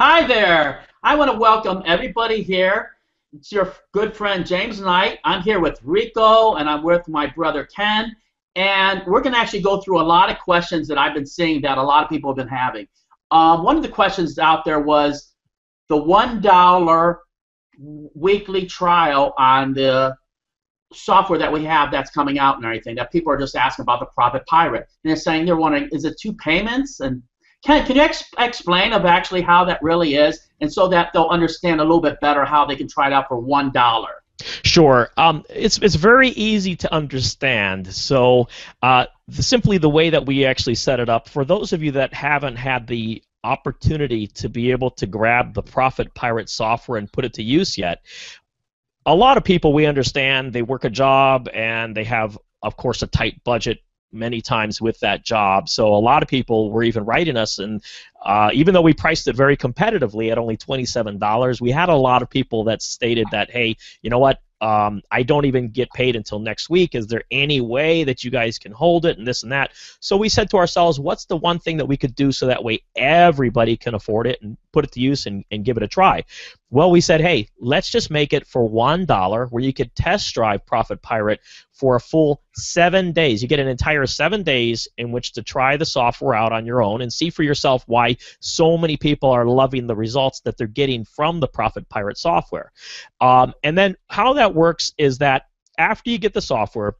Hi there. I want to welcome everybody here. It's your good friend James Knight. I'm here with Rico and I'm with my brother Ken. And we're going to actually go through a lot of questions that I've been seeing that a lot of people have been having. One of the questions out there was the $1 weekly trial on the software that we have that's coming out and everything, that people are just asking about the Profit Pirate. And they're saying they're wondering, is it two payments? And can you explain of actually how that really is, and so that they'll understand a little bit better how they can try it out for $1? Sure. It's very easy to understand. So simply the way that we actually set it up, for those of you that haven't had the opportunity to be able to grab the Profit Pirate software and put it to use yet, a lot of people, we understand, they work a job and they have, of course, a tight budget many times with that job. So a lot of people were even writing us, and even though we priced it very competitively at only $27, we had a lot of people that stated that, hey, you know what, I don't even get paid until next week. Is there any way that you guys can hold it and this and that? So we said to ourselves, what's the one thing that we could do so that way everybody can afford it and put it to use and give it a try? Well, we said, hey, let's just make it for $1 where you could test drive Profit Pirate for a full 7 days. You get an entire 7 days in which to try the software out on your own and see for yourself why so many people are loving the results that they're getting from the Profit Pirate software. And then how that works is that after you get the software,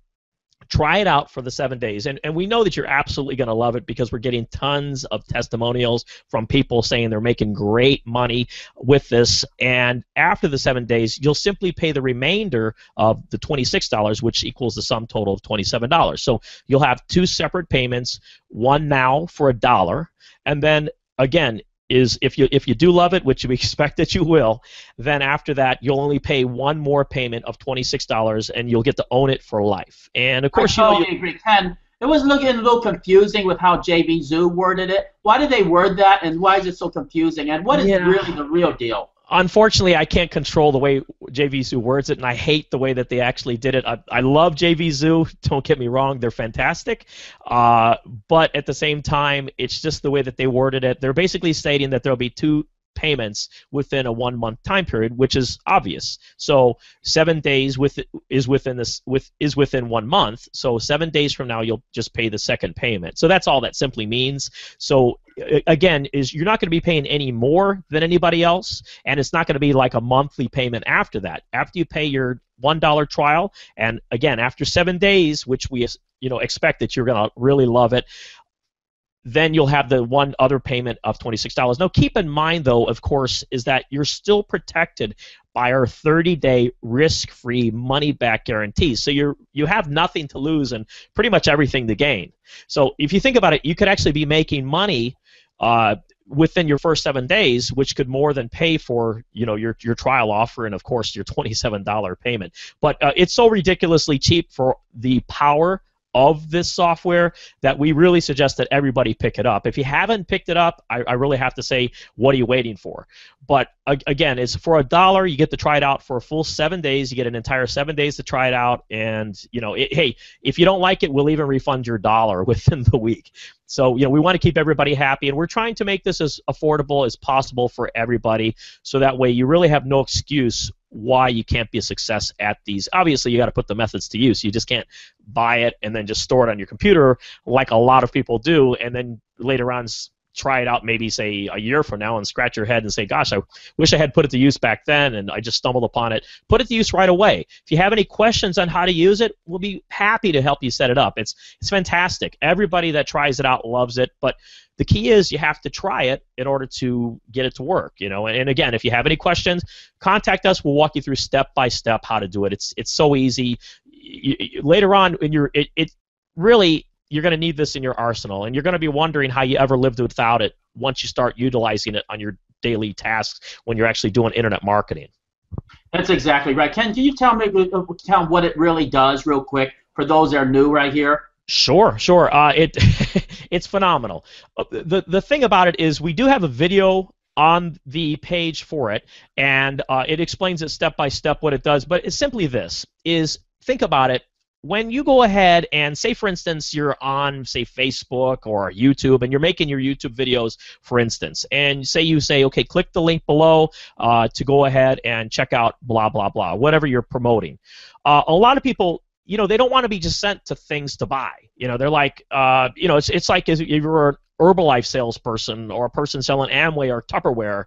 try it out for the 7 days, and we know that you're absolutely going to love it because we're getting tons of testimonials from people saying they're making great money with this. And after the 7 days, you'll simply pay the remainder of the $26, which equals the sum total of $27. So you'll have two separate payments, one now for $1, and then again, if you do love it, which we expect that you will, then after that you'll only pay one more payment of $26, and you'll get to own it for life. And of course, I totally agree, Ken. It was looking a little confusing with how JB Zoo worded it. Why did they word that, and why is it so confusing? And what is really the real deal? Unfortunately, I can't control the way JV Zoo words it, and I hate the way that they actually did it. I love JV Zoo, don't get me wrong, they're fantastic, but at the same time, it's just the way that they worded it. They're basically stating that there'll be two payments within a 1 month time period, which is obvious. So 7 days is within 1 month. So 7 days from now, you'll just pay the second payment. So that's all that simply means. So again, is you're not going to be paying any more than anybody else, and it's not going to be like a monthly payment after that. After you pay your $1 trial, and again after 7 days, which we expect that you're going to really love it, then you'll have the one other payment of $26. Now, keep in mind, though, of course, is that you're still protected by our 30-day risk-free money-back guarantees. So you have nothing to lose and pretty much everything to gain. So if you think about it, you could actually be making money within your first 7 days, which could more than pay for your trial offer and, of course, your $27 payment. But it's so ridiculously cheap for the power of this software that we really suggest that everybody pick it up. If you haven't picked it up, I really have to say, what are you waiting for? But again, it's for $1. You get to try it out for a full 7 days. You get an entire 7 days to try it out, and hey, if you don't like it, we'll even refund your $1 within the week. So we want to keep everybody happy, and we're trying to make this as affordable as possible for everybody, so that way you really have no excuse why you can't be a success at these. Obviously, you got to put the methods to use. You just can't buy it and then just store it on your computer like a lot of people do, and then later on try it out maybe, say, a year from now and scratch your head and say, gosh, I wish I had put it to use back then and I just stumbled upon it. Put it to use right away. If you have any questions on how to use it, we'll be happy to help you set it up. It's fantastic. Everybody that tries it out loves it, but the key is you have to try it in order to get it to work, And again, if you have any questions, contact us. We'll walk you through step by step how to do it. It's so easy. Later on, really, you're going to need this in your arsenal, and you're going to be wondering how you ever lived without it once you start utilizing it on your daily tasks when you're actually doing internet marketing. That's exactly right. Ken, can you tell what it really does real quick for those that are new right here? Sure. It's phenomenal. The thing about it is we do have a video on the page for it, and it explains it step by step what it does. But it's simply this: think about it. when you go ahead and say, for instance, you're on, say, Facebook or YouTube, and you're making your YouTube videos, for instance, and you say, okay, click the link below to go ahead and check out blah, blah, blah, whatever you're promoting. A lot of people, they don't want to be just sent to things to buy. They're like, it's like if you're an Herbalife salesperson or a person selling Amway or Tupperware.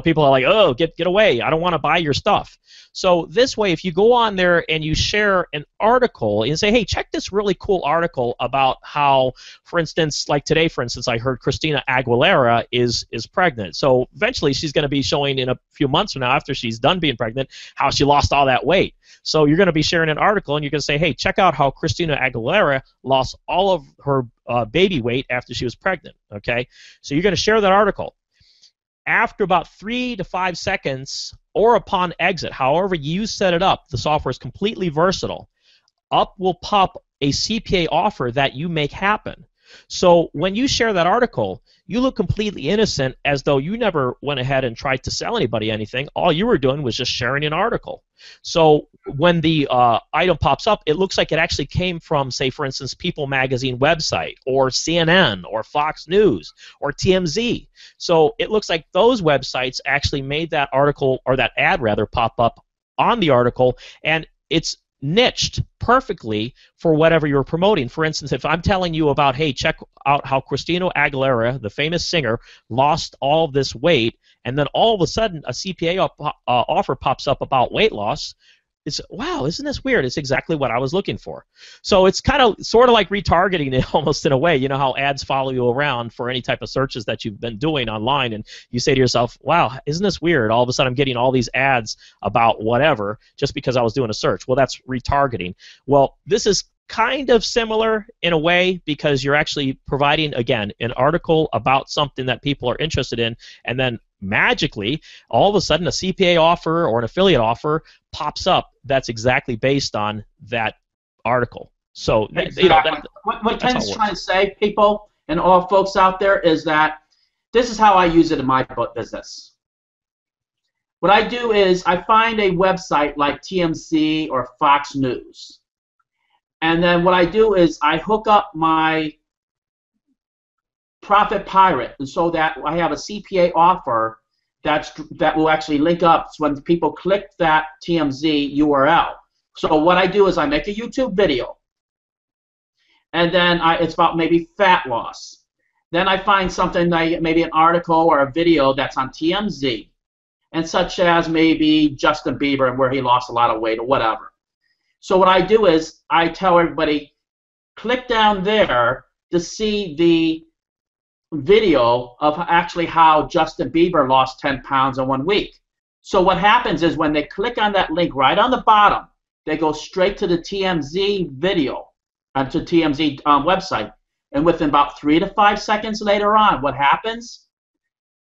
People are like, oh, get away. I don't want to buy your stuff. So this way, if you go on there and you share an article and say, hey, check this really cool article about how, for instance, like today, for instance, I heard Christina Aguilera is pregnant. So eventually she's going to be showing in a few months from now, after she's done being pregnant, how she lost all that weight. So you're going to be sharing an article, and you're going to say, hey, check out how Christina Aguilera lost all of her baby weight after she was pregnant. Okay? So you're going to share that article. After about 3 to 5 seconds, or upon exit, however you set it up, the software is completely versatile. Up will pop a CPA offer that you make happen. So when you share that article, you look completely innocent, as though you never went ahead and tried to sell anybody anything. All you were doing was just sharing an article. So when the item pops up, it looks like it actually came from, say, for instance, People Magazine website, or CNN, or Fox News, or TMZ. So it looks like those websites actually made that article, or that ad rather, pop up on the article, and it's niched perfectly for whatever you're promoting. For instance, if I'm telling you about, hey, check out how Christina Aguilera, the famous singer, lost all this weight, and then all of a sudden a CPA offer pops up about weight loss, it's, wow, isn't this weird? It's exactly what I was looking for. So it's kind of sort of like retargeting it almost, in a way. You know how ads follow you around for any type of searches that you've been doing online, and you say to yourself, wow, isn't this weird? All of a sudden I'm getting all these ads about whatever just because I was doing a search. Well, that's retargeting. Well, this is kind of similar in a way, because you're actually providing, again, an article about something that people are interested in, and then magically, all of a sudden, a CPA offer or an affiliate offer pops up that's exactly based on that article. So, exactly. What Ken's trying to say, people and all folks out there, is that this is how I use it in my business. What I do is I find a website like TMZ or Fox News, and then what I do is I hook up my Profit Pirate, and so that I have a CPA offer that will actually link up when people click that TMZ URL. So what I do is I make a YouTube video, and then it's about maybe fat loss. Then I find something like maybe an article or a video that's on TMZ, and such as maybe Justin Bieber and where he lost a lot of weight or whatever. So what I do is I tell everybody, click down there to see the video of actually how Justin Bieber lost 10 pounds in 1 week. So what happens is when they click on that link right on the bottom, they go straight to the TMZ video, to TMZ website, and within about 3 to 5 seconds later on, what happens?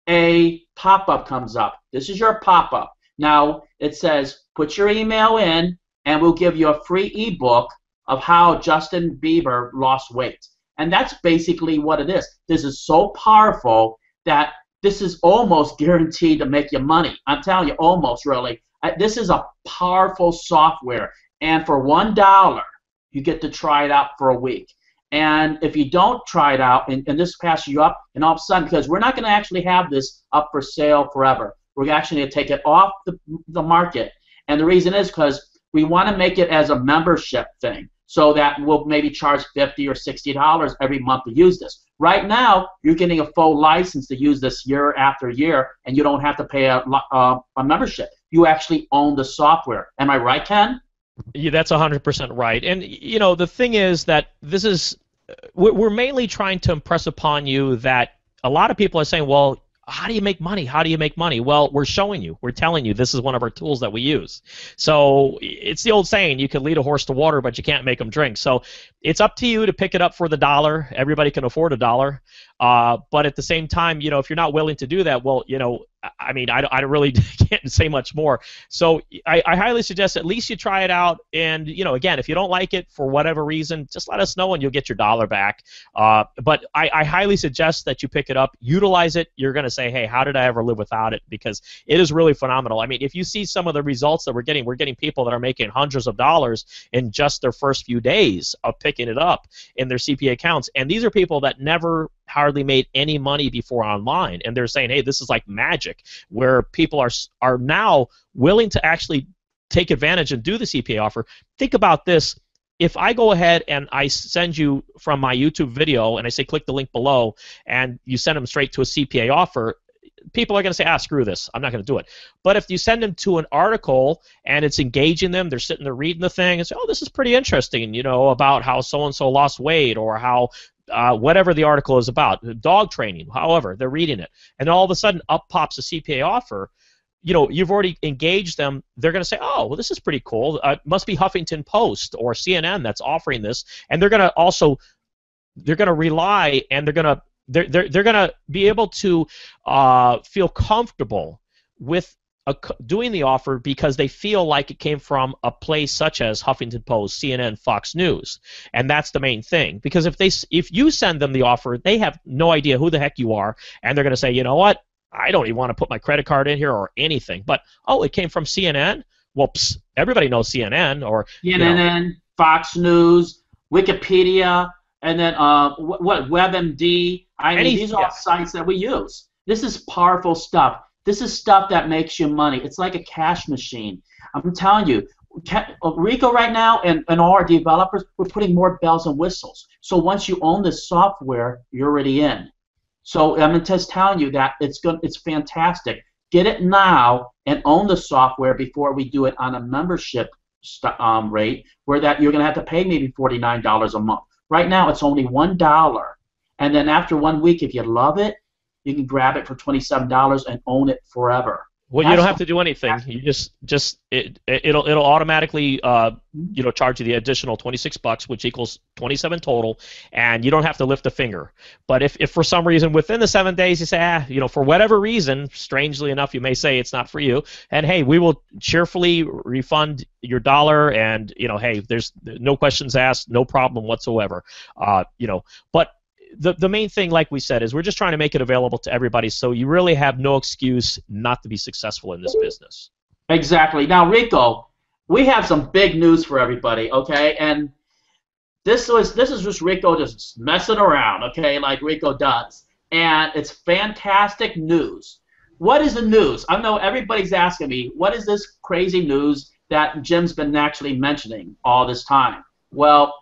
A pop-up comes up. This is your pop-up. Now it says, put your email in, and we'll give you a free ebook of how Justin Bieber lost weight. And that's basically what it is. This is so powerful that this is almost guaranteed to make you money. I'm telling you, almost, really. This is a powerful software. And for $1, you get to try it out for a week. And if you don't try it out, and this passes you up, and all of a sudden, because we're not going to actually have this up for sale forever. We're actually going to take it off the market. And the reason is because we want to make it as a membership thing, so that we'll maybe charge $50 or $60 every month to use this. Right now, you're getting a full license to use this year after year, and you don't have to pay a membership. You actually own the software. Am I right, Ken? Yeah, that's 100% right. And, the thing is that this is, we're mainly trying to impress upon you that a lot of people are saying, well, how do you make money? How do you make money? Well, we're showing you. We're telling you this is one of our tools that we use. So it's the old saying, you can lead a horse to water, but you can't make them drink. So it's up to you to pick it up for the $1. Everybody can afford $1. But at the same time, if you're not willing to do that, well, I mean, I really can't say much more. So I highly suggest at least you try it out. And, you know, again, if you don't like it for whatever reason, just let us know and you'll get your dollar back. But I highly suggest that you pick it up, utilize it. You're going to say, hey, how did I ever live without it? Because it is really phenomenal. I mean, if you see some of the results that we're getting people that are making hundreds of dollars in just their first few days of picking it up in their CPA accounts. And these are people that never hardly made any money before online, and they're saying, hey, this is like magic, where people are now willing to actually take advantage and do the CPA offer. Think about this. If I go ahead and I send you from my YouTube video and I say click the link below and you send them straight to a CPA offer, people are going to say, screw this, I'm not going to do it. But if you send them to an article and it's engaging them, they're sitting there reading the thing and say, oh, this is pretty interesting, you know, about how so-and-so lost weight, or how whatever the article is about, dog training, however, they're reading it. And all of a sudden, up pops a CPA offer. You know, you've already engaged them. They're going to say, oh, well, this is pretty cool. It must be Huffington Post or CNN that's offering this. And they're going to also, they're going to rely, and they're going to be able to feel comfortable with doing the offer because they feel like it came from a place such as Huffington Post, CNN, Fox News, and that's the main thing. Because if you send them the offer, they have no idea who the heck you are, and they're going to say, you know what, I don't even want to put my credit card in here or anything. But oh, it came from CNN. Well, everybody knows CNN or CNN, you know, Fox News, Wikipedia, and then what WebMD. I mean, these are all sites that we use. This is powerful stuff. This is stuff that makes you money. It's like a cash machine. I'm telling you, Rico right now and all our developers, we're putting more bells and whistles. So once you own this software, you're already in. So I'm just telling you that it's fantastic. Get it now and own the software before we do it on a membership rate, where that you're going to have to pay maybe $49 a month. Right now it's only $1, and then after 1 week, if you love it, you can grab it for $27 and own it forever. Well, you don't have to do anything. You it'll automatically charge you the additional $26, which equals $27 total, and you don't have to lift a finger. But if for some reason within the 7 days you say, for whatever reason, strangely enough, you may say it's not for you, and hey, we will cheerfully refund your dollar, and hey, there's no questions asked, no problem whatsoever. But the main thing, like we said, is we're just trying to make it available to everybody, so you really have no excuse not to be successful in this business. Exactly. Now, Rico, we have some big news for everybody, okay? And this is just Rico just messing around, okay, like Rico does. And it's fantastic news. What is the news? I know everybody's asking me, what is this crazy news that Jim's been actually mentioning all this time? Well,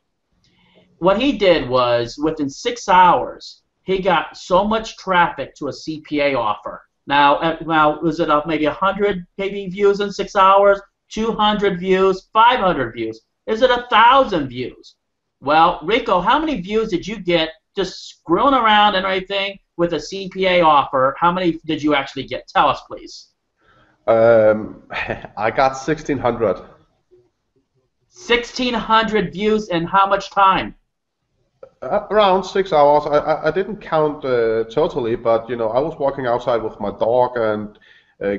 what he did was, within 6 hours, he got so much traffic to a CPA offer. Now was it maybe 100 maybe views in 6 hours, 200 views, 500 views? Is it 1,000 views? Well, Rico, how many views did you get just screwing around and everything with a CPA offer? How many did you actually get? Tell us, please. I got 1,600. 1,600 views in how much time? Around 6 hours. I didn't count totally, but I was walking outside with my dog and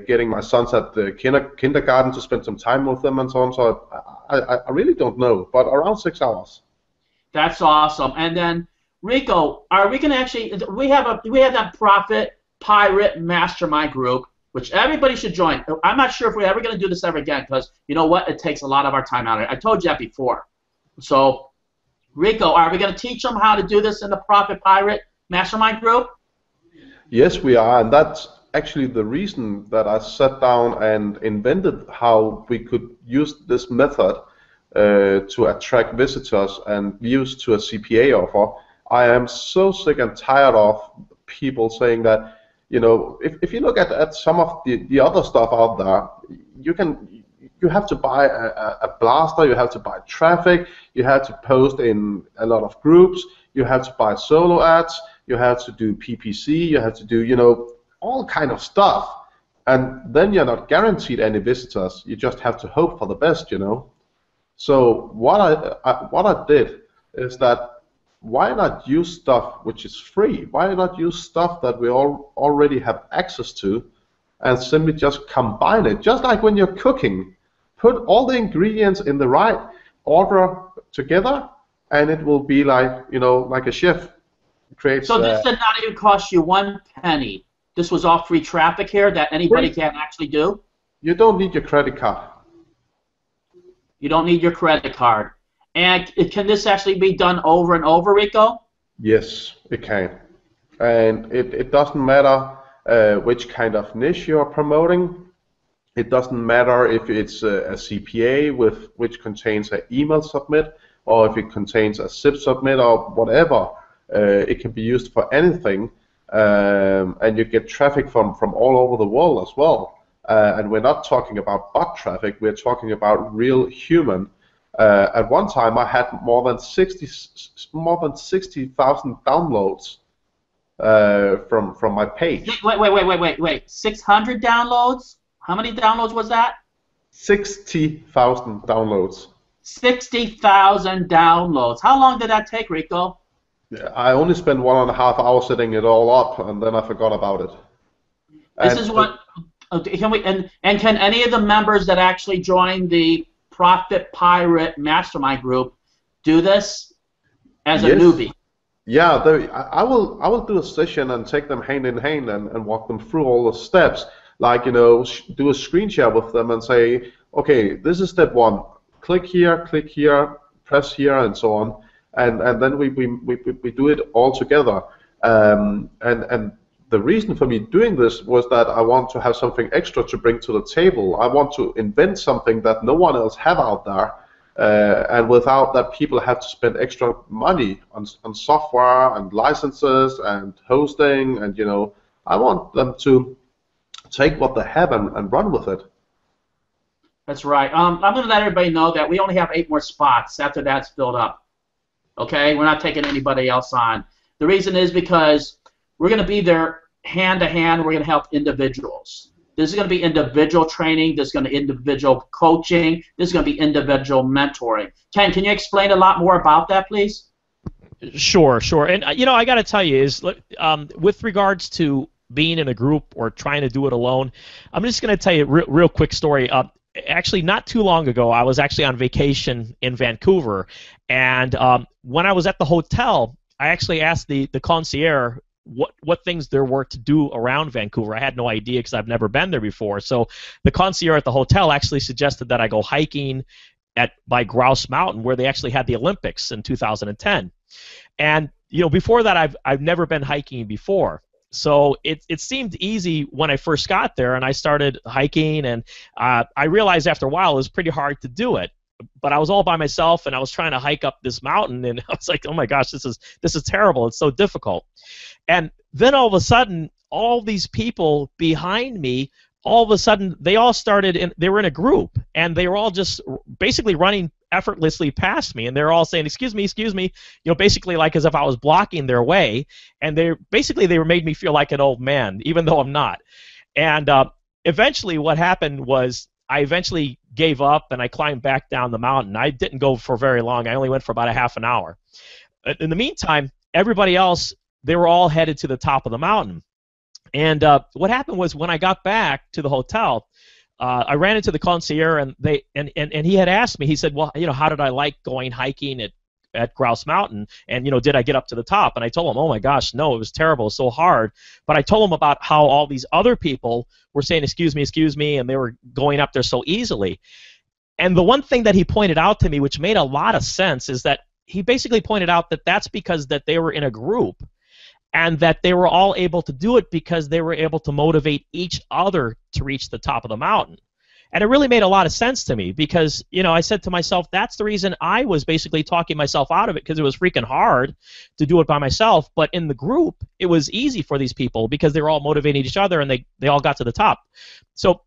getting my sons at the kindergarten to spend some time with them and so on. So I really don't know, but around 6 hours. That's awesome. And then Rico, are we gonna actually? We have that Profit Pirate Mastermind group, which everybody should join. I'm not sure if we're ever gonna do this ever again, because you know what? It takes a lot of our time out of it. I told you that before. So, Rico, are we going to teach them how to do this in the Profit Pirate Mastermind group? Yes, we are, and that's actually the reason that I sat down and invented how we could use this method to attract visitors and views to a CPA offer. I am so sick and tired of people saying that, if you look at some of the other stuff out there, you have to buy a blaster, you have to buy traffic, you have to post in a lot of groups, you have to buy solo ads, you have to do PPC, you have to do, all kind of stuff. And then you're not guaranteed any visitors, you just have to hope for the best, So what I did is that, why not use stuff which is free? Why not use stuff that we all already have access to, and simply just combine it, just like when you're cooking. Put all the ingredients in the right order together, and it will be like, you know, like a chef creates. So this did not even cost you 1 penny. This was all free traffic here that anybody can actually do? You don't need your credit card. You don't need your credit card. And can this actually be done over and over, Rico? Yes, it can. And it doesn't matter which kind of niche you're promoting. It doesn't matter if it's a CPA which contains an email submit, or if it contains a zip submit or whatever. It can be used for anything, and you get traffic from all over the world as well. And we're not talking about bot traffic, we're talking about real human. At one time I had more than 60,000 downloads from my page. Wait. 600 downloads? How many downloads was that? 60,000 downloads. 60,000 downloads. How long did that take, Rico? I only spent 1.5 hours setting it all up, and then I forgot about it. This is what. Can we and can any of the members that actually join the Profit Pirate Mastermind group do this as a newbie? Yeah, I will do a session and take them hand in hand and walk them through all the steps. Like, you know, do a screen share with them and say, okay, this is step 1. Click here, press here, and so on. And then we do it all together. And the reason for me doing this was that I want to have something extra to bring to the table. I want to invent something that no one else have out there, and without that people have to spend extra money on software and licenses and hosting, and, you know, I want them to take what they have and run with it. That's right. I'm going to let everybody know that we only have 8 more spots. After that's filled up. Okay, we're not taking anybody else on. The reason is because we're going to be there hand to hand. We're going to help individuals. This is going to be individual training. This is going to be individual coaching. This is going to be individual mentoring. Ken, can you explain a lot more about that, please? Sure. And you know, I got to tell you is with regards to being in a group or trying to do it alone, I'm just going to tell you a real quick story. Actually, not too long ago, I was actually on vacation in Vancouver, and when I was at the hotel, I actually asked the concierge what things there were to do around Vancouver. I had no idea because I've never been there before. So the concierge at the hotel actually suggested that I go hiking by Grouse Mountain, where they actually had the Olympics in 2010. And you know, before that, I've never been hiking before. So it seemed easy when I first got there, and I started hiking, and I realized after a while it was pretty hard to do it. But I was all by myself, and I was trying to hike up this mountain, and I was like, oh my gosh, this is terrible. It's so difficult. And then all of a sudden, all these people behind me, all of a sudden, they all started, they were in a group, and they were all just basically running effortlessly past me, and they're all saying, excuse me, you know, basically like as if I was blocking their way, and they made me feel like an old man, even though I'm not. And eventually what happened was I eventually gave up, and I climbed back down the mountain. I didn't go for very long. I only went for about a half an hour. In the meantime, everybody else, they were all headed to the top of the mountain. And what happened was when I got back to the hotel, I ran into the concierge, and he had asked me. He said, "Well, you know, how did I like going hiking at Grouse Mountain? And you know, did I get up to the top?" And I told him, "Oh my gosh, no, it was terrible, so hard." But I told him about how all these other people were saying, excuse me," and they were going up there so easily. And the one thing that he pointed out to me, which made a lot of sense, is that he basically pointed out that that's because that they were in a group, and that they were all able to do it because they were able to motivate each other to reach the top of the mountain. And it really made a lot of sense to me because, you know, I said to myself, that's the reason I was basically talking myself out of it, because it was freaking hard to do it by myself. But in the group, it was easy for these people because they were all motivating each other, and they all got to the top. So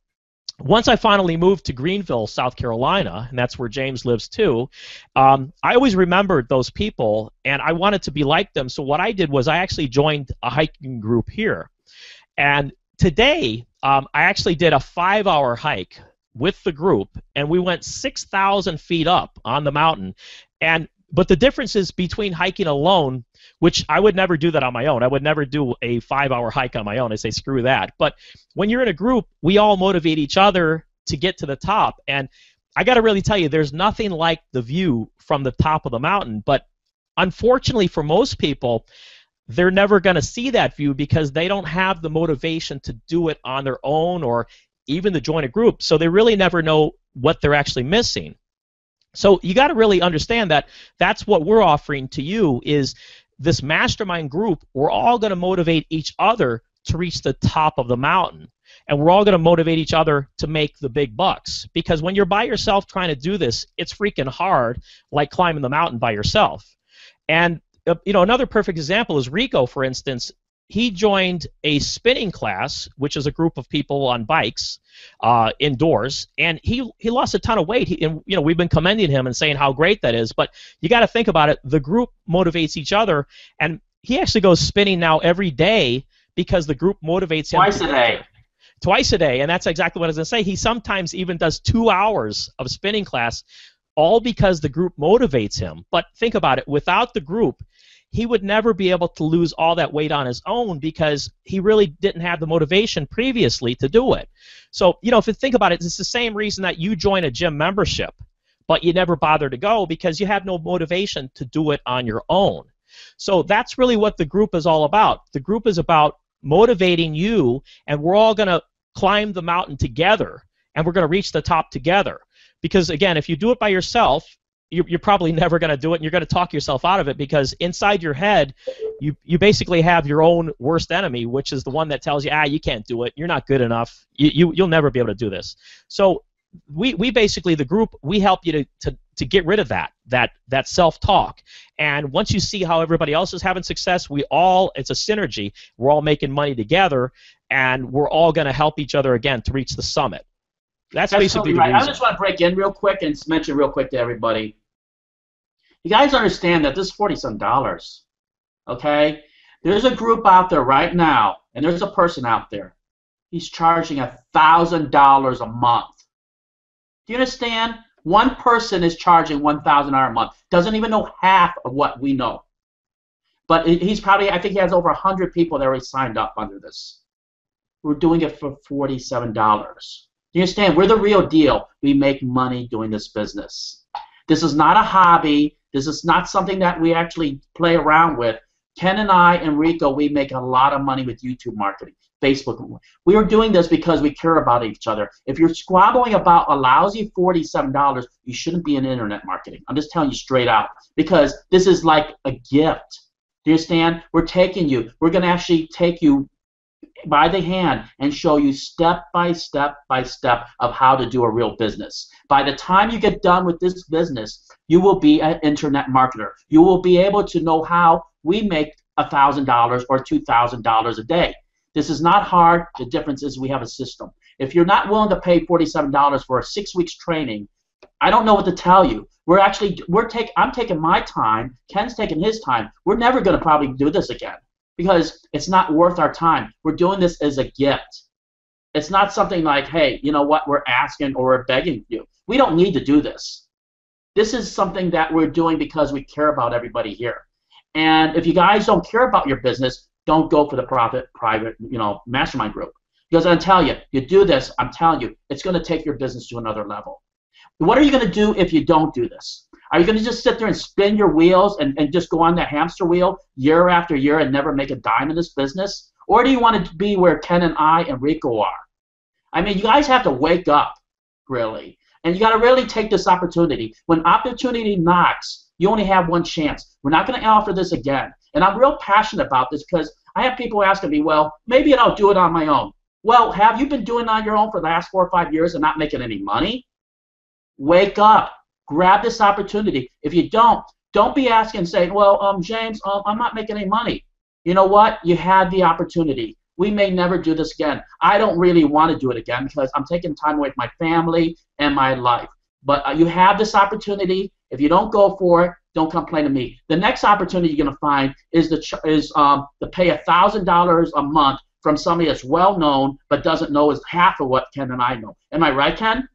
once I finally moved to Greenville, South Carolina, and that's where James lives too, I always remembered those people, and I wanted to be like them. So what I did was I actually joined a hiking group here. And today, I actually did a 5-hour hike with the group, and we went 6,000 feet up on the mountain. But the difference is between hiking alone, which I would never do that on my own. I would never do a 5-hour hike on my own. I say screw that. But when you're in a group, we all motivate each other to get to the top. And I got to really tell you, there's nothing like the view from the top of the mountain. But unfortunately for most people, they're never going to see that view because they don't have the motivation to do it on their own or even to join a group. So they really never know what they're actually missing. So you got to really understand that that's what we're offering to you is this mastermind group. We're all going to motivate each other to reach the top of the mountain. And we're all going to motivate each other to make the big bucks. Because when you're by yourself trying to do this, it's freaking hard, like climbing the mountain by yourself. And another perfect example is Rico, for instance. He joined a spinning class, which is a group of people on bikes indoors, and he lost a ton of weight. We've been commending him and saying how great that is. But you got to think about it. The group motivates each other, and he actually goes spinning now every day because the group motivates him. Twice a day. Twice a day, and that's exactly what I was going to say. He sometimes even does 2 hours of spinning class, all because the group motivates him. But think about it. Without the group, he would never be able to lose all that weight on his own because he really didn't have the motivation previously to do it. So, if you think about it, it's the same reason that you join a gym membership, but you never bother to go because you have no motivation to do it on your own. So that's really what the group is all about. The group is about motivating you, and we're all going to climb the mountain together, and we're going to reach the top together. Because, again, if you do it by yourself, you're probably never going to do it, and you're going to talk yourself out of it because inside your head, you basically have your own worst enemy, which is the one that tells you, you can't do it, you're not good enough, you'll never be able to do this. So we basically, the group, we help you to get rid of that self-talk. And once you see how everybody else is having success, it's a synergy. We're all making money together, and we're all going to help each other again to reach the summit. That's basically totally right. the reason. I just want to break in real quick and mention real quick to everybody. You guys understand that this is $47, okay? There's a group out there right now, and there's a person out there. He's charging $1,000 a month. Do you understand? One person is charging $1,000 a month. Doesn't even know half of what we know. But he's probably, I think he has over 100 people that already signed up under this. We're doing it for $47. You understand? We're the real deal. We make money doing this business. This is not a hobby. This is not something that we actually play around with. Ken and I and Rico, we make a lot of money with YouTube marketing, Facebook. We are doing this because we care about each other. If you're squabbling about a lousy $47, you shouldn't be in internet marketing. I'm just telling you straight out because this is like a gift. Do you understand? We're taking you. We're going to actually take you by the hand and show you step by step by step of how to do a real business. By the time you get done with this business, you will be an internet marketer. You will be able to know how we make $1,000 or $2,000 a day. This is not hard. The difference is we have a system. If you're not willing to pay $47 for a 6 weeks training, I don't know what to tell you. I'm taking my time. Ken's taking his time. We're never going to probably do this again, because it's not worth our time. We're doing this as a gift. It's not something like, hey, you know what, we're asking or we're begging you. We don't need to do this. This is something that we're doing because we care about everybody here. And if you guys don't care about your business, don't go for the private mastermind group. Because I tell you, you do this, I'm telling you, it's going to take your business to another level. What are you going to do if you don't do this? Are you going to just sit there and spin your wheels and just go on that hamster wheel year after year and never make a dime in this business? Or do you want to be where Ken and I and Rico are? I mean, you guys have to wake up, really. And you got to really take this opportunity. When opportunity knocks, you only have one chance. We're not going to offer this again. And I'm real passionate about this because I have people asking me, well, maybe I'll do it on my own. Well, have you been doing it on your own for the last 4 or 5 years and not making any money? Wake up. Grab this opportunity. If you don't be asking and saying, well, James, I'm not making any money. You know what? You had the opportunity. We may never do this again. I don't really want to do it again because I'm taking time away from my family and my life. But you have this opportunity. If you don't go for it, don't complain to me. The next opportunity you're going to find is to pay $1,000 a month from somebody that's well known but doesn't know is half of what Ken and I know. Am I right, Ken?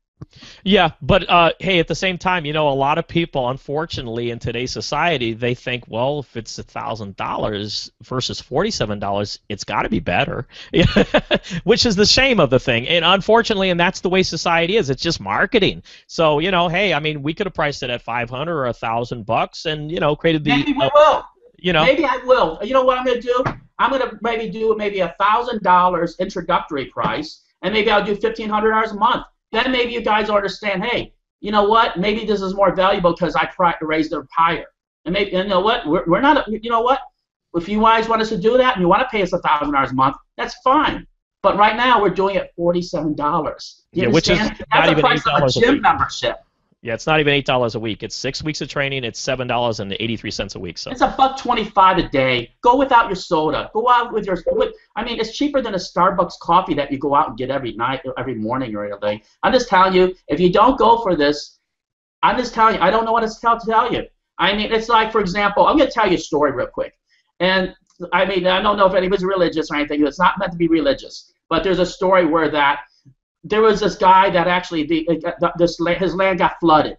Yeah, but hey, at the same time, a lot of people, unfortunately, in today's society, they think, well, if it's $1,000 versus $47, it's got to be better, which is the shame of the thing. And unfortunately, and that's the way society is. It's just marketing. So, hey, I mean, we could have priced it at 500 or $1,000, and created the, Maybe we will. you know, Maybe I will. You know what I'm going to do? I'm going to maybe do $1,000 introductory price, and maybe I'll do $1,500 a month. Then maybe you guys will understand, hey, you know what? Maybe this is more valuable because I raised it higher. And maybe, you know what? We're not, you know what? If you guys want us to do that and you want to pay us $1,000 a month, that's fine. But right now we're doing it $47. Yeah, which is not even $8 of a gym membership. Yeah, it's not even $8 a week. It's 6 weeks of training. It's $7.83 a week. So it's $1.25 a day. Go without your soda. Go out with your. I mean, it's cheaper than a Starbucks coffee that you go out and get every night, every morning, or anything. I'm just telling you, if you don't go for this, I'm just telling you, I don't know what to tell you. I mean, it's like, for example, I'm going to tell you a story real quick. And I mean, I don't know if anybody's religious or anything. It's not meant to be religious, but there's a story where there was this guy that actually his land got flooded,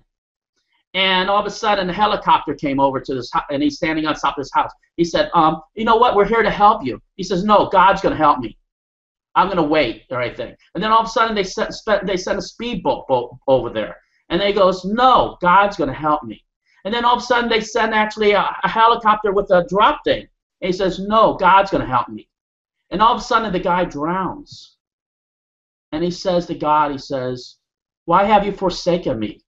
and all of a sudden a helicopter came over to this, and he's standing on top of his house. He said, you know what? We're here to help you. He says, no, God's going to help me. I'm going to wait, or anything. And then all of a sudden they sent a speedboat over there, and they goes, no, God's going to help me. And then all of a sudden they send actually a helicopter with a drop thing, and he says, no, God's going to help me. And all of a sudden the guy drowns. And he says to God, he says, why have you forsaken me?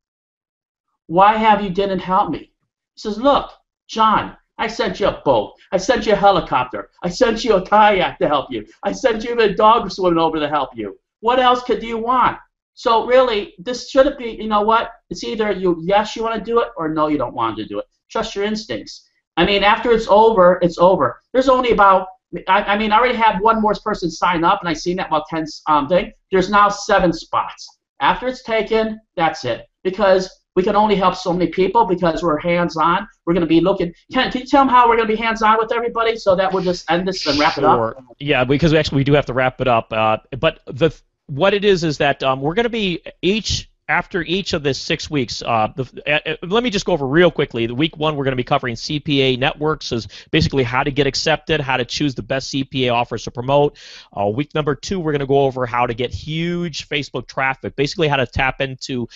Why have you didn't help me? He says, look, John, I sent you a boat. I sent you a helicopter. I sent you a kayak to help you. I sent you a dog swimming over to help you. What else could you want? So really, this shouldn't be, you know what? It's either yes, you want to do it, or no, you don't want to do it. Trust your instincts. I mean, after it's over, it's over. There's only about, I mean, I already had one more person sign up, and I seen that about 10 thing. There's now 7 spots. After it's taken, that's it. Because we can only help so many people because we're hands-on. We're going to be looking. Can you tell them how we're going to be hands-on with everybody so that we'll just end this and wrap it up? Yeah, because we do have to wrap it up. But what it is that we're going to be after each of the 6 weeks, let me just go over real quickly. The week 1, we're going to be covering CPA networks, is basically how to get accepted, how to choose the best CPA offers to promote. Week number 2, we're going to go over how to get huge Facebook traffic, basically how to tap into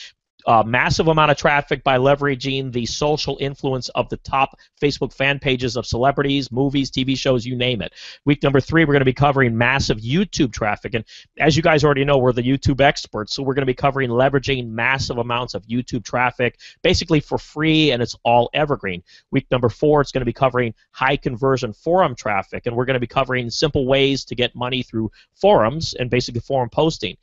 massive amount of traffic by leveraging the social influence of the top Facebook fan pages of celebrities, movies, TV shows, you name it. Week number 3, we're going to be covering massive YouTube traffic. And as you guys already know, we're the YouTube experts, so we're going to be covering leveraging massive amounts of YouTube traffic, basically for free, and it's all evergreen. Week number 4, it's going to be covering high conversion forum traffic, and we're going to be covering simple ways to get money through forums and basically forum posting.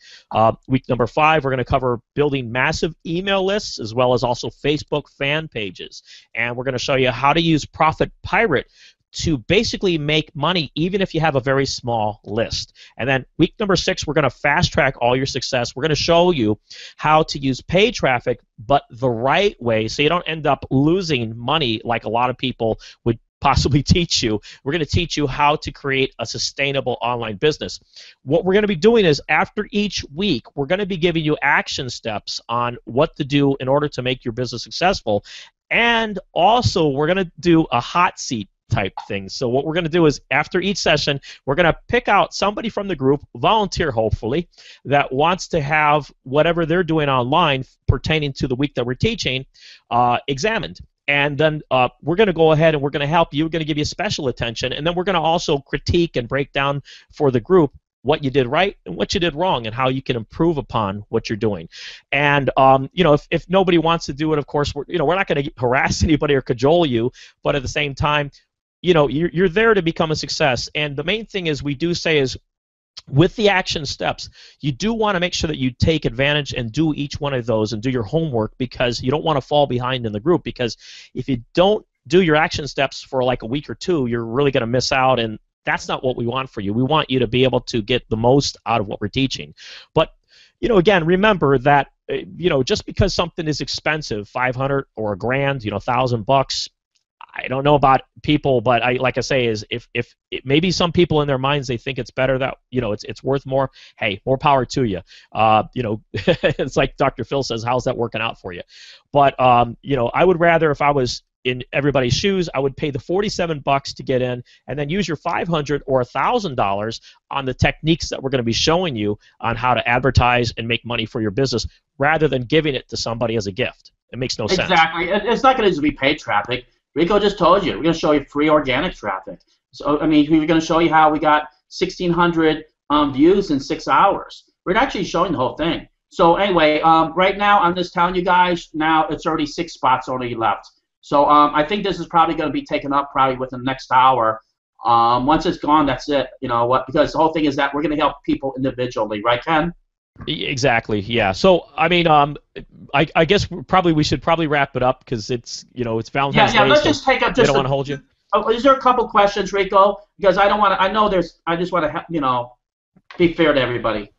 Week number 5, we're going to cover building massive email lists as well as also Facebook fan pages. And we're going to show you how to use Profit Pirate to basically make money even if you have a very small list. And then week number 6, we're going to fast track all your success. We're going to show you how to use paid traffic, but the right way, so you don't end up losing money like a lot of people would possibly teach you. We're going to teach you how to create a sustainable online business. What we're going to be doing is after each week, we're going to be giving you action steps on what to do in order to make your business successful. And also, we're going to do a hot seat type thing. So what we're going to do is after each session, we're going to pick out somebody from the group, volunteer hopefully, that wants to have whatever they're doing online pertaining to the week that we're teaching examined. And then we're going to go ahead and we're going to help you. We're going to give you special attention. And then we're going to also critique and break down for the group what you did right and what you did wrong and how you can improve upon what you're doing. And, if nobody wants to do it, of course, we're not going to harass anybody or cajole you. But at the same time, you're there to become a success. And the main thing is we do say is, with the action steps, you do want to make sure that you take advantage and do each one of those and do your homework, because you don't want to fall behind in the group, because if you don't do your action steps for like a week or 2, you're really going to miss out, and that's not what we want for you. We want you to be able to get the most out of what we're teaching. But, again, remember that, just because something is expensive, $500 or $1,000, $1,000, I don't know about people, but like I say, is if maybe some people in their minds they think it's better that it's worth more. Hey, more power to you. It's like Dr. Phil says, how's that working out for you? But I would rather, if I was in everybody's shoes, I would pay the $47 to get in, and then use your $500 or $1,000 on the techniques that we're going to be showing you on how to advertise and make money for your business, rather than giving it to somebody as a gift. It makes no sense. Exactly. It's not going to be paid traffic. Rico just told you. We're going to show you free organic traffic. So, I mean, we're going to show you how we got 1,600 views in 6 hours. We're actually showing the whole thing. So anyway, right now I'm just telling you guys, now it's already 6 spots already left. So I think this is probably going to be taken up probably within the next hour. Once it's gone, that's it. You know what? Because the whole thing is that we're going to help people individually, right, Ken? Exactly. Yeah. So I mean, I guess we should probably wrap it up because it's it's Valentine's Day. Yeah. Let's so just take up. Just, I don't want to hold you. Is there a couple questions, Rico? Because I don't want to. I know there's. I just want to be fair to everybody.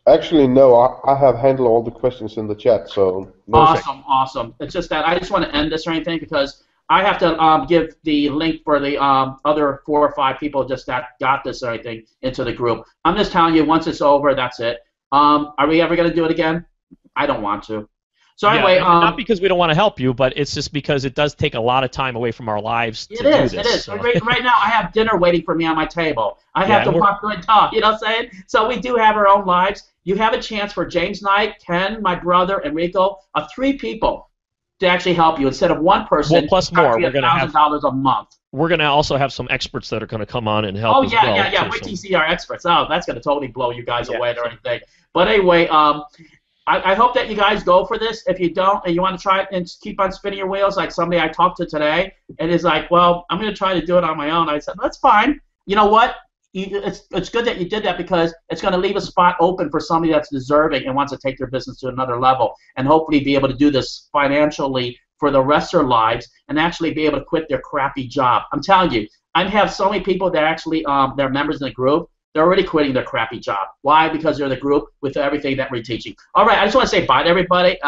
Actually, no. I have handled all the questions in the chat, so no. Awesome. It's just that I just want to end this or anything because I have to give the link for the other 4 or 5 people just that got this or anything into the group. I'm just telling you, once it's over, that's it. Are we ever going to do it again? I don't want to. So anyway, not because we don't want to help you, but it's just because it does take a lot of time away from our lives to do this. It is. So. Right now, I have dinner waiting for me on my table. I have to walk through and talk. You know what I'm saying? So we do have our own lives. You have a chance for James Knight, Ken, my brother, and Rico, 3 people to actually help you instead of 1 person. Well, plus more. We're going to have $1,000 a month. We're going to also have some experts that are going to come on and help as well. Oh, yeah. Wait till you see our experts. Oh, that's going to totally blow you guys away or anything. But anyway, I hope that you guys go for this. If you don't and you want to try it and keep on spinning your wheels, like somebody I talked to today, and is like, well, I'm going to try to do it on my own. I said, that's fine. You know what? It's good that you did that because it's going to leave a spot open for somebody that's deserving and wants to take their business to another level and hopefully be able to do this financially for the rest of their lives and actually be able to quit their crappy job. I'm telling you, I have so many people that actually they're members in the group. They're already quitting their crappy job. Why? Because they're in the group with everything that we're teaching. All right, I just want to say bye to everybody.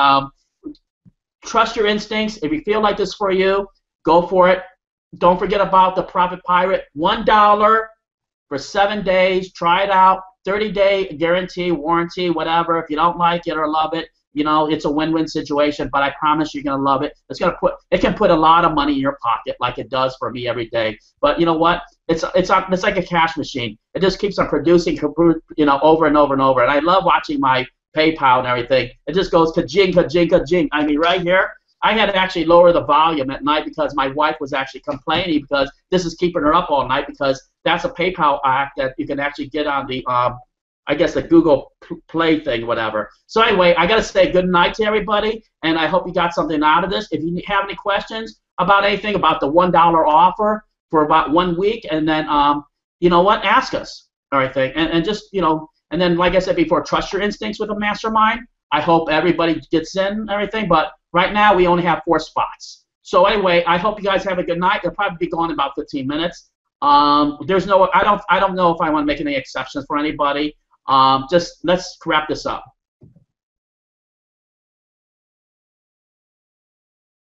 Trust your instincts. If you feel like this for you, go for it. Don't forget about the Profit Pirate. $1 for 7 days. Try it out. 30-day guarantee, warranty, whatever. If you don't like it or love it, it's a win-win situation, but I promise you're going to love it. It can put a lot of money in your pocket like it does for me every day. But you know what? It's like a cash machine. It just keeps on producing, over and over and over. And I love watching my PayPal and everything. It just goes ka-jing, ka-jing, ka-jing. I mean, right here, I had to actually lower the volume at night because my wife was actually complaining because this is keeping her up all night because that's a PayPal app that you can actually get on the I guess the Google Play thing, whatever. So anyway, I got to say good night to everybody, and I hope you got something out of this. If you have any questions about anything about the $1 offer for about 1 week, and then, you know what, ask us, all right, and just, and then, like I said before, trust your instincts with a mastermind. I hope everybody gets in and everything, but right now we only have 4 spots. So anyway, I hope you guys have a good night. They'll probably be gone in about 15 minutes. I don't know if I want to make any exceptions for anybody. Just let's wrap this up.